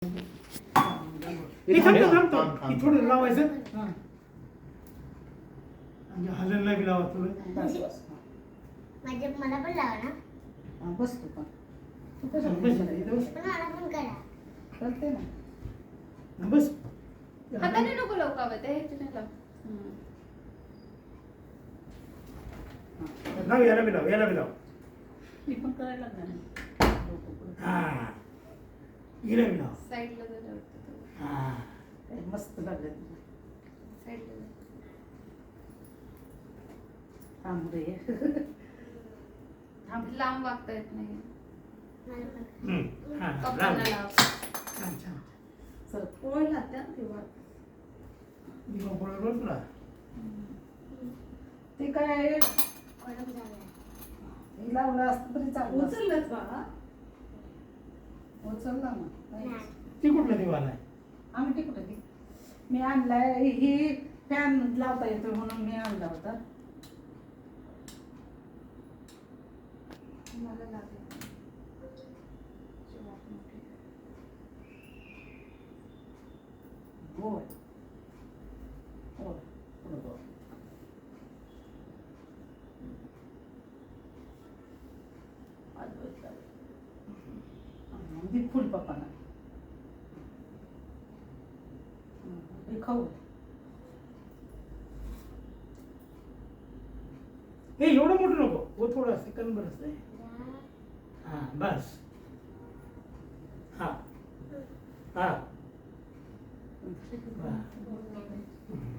हे थांबतो की थोडं लावायचं म्हणजे हलनला बी लावा थोडं. माझ्या मला पण लावा ना. बस तू पण तू कसं बस पण मला पण करा. करते ना. बस हाताने नको लवकावं ते ह्याच्याने लाव. लाव याला बी लाव याला बी लाव. मी पण करायला लागणार. हा हिला बी लाव. साईडला जरा वाटतं हा मस्त लागलं. साईडला थांब रे. लांब वागता येत नाही. मला पण. हा लाव. पप्पांना लाव. छान छान. सर पोळला त्या तेव्हा मी मग बरोबर तुला ते काय कडक झालंय. हे लावलं असतं तरी चाललं असतं. उचललंच बा. उचलला ना. नाही. ती कुठला दिवाला आहे? आम्ही कुठे ती मी आणलाय ही फॅन लावता येतो म्हणून मी आणला होता. मला लागेल. गोड गोड थोडं गोड. दे फुल पप्पांना. हे खाऊ. हे एवढं मोठं नको वो थोडं सेकंड बरं असतंय. हा बस हा हा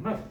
बस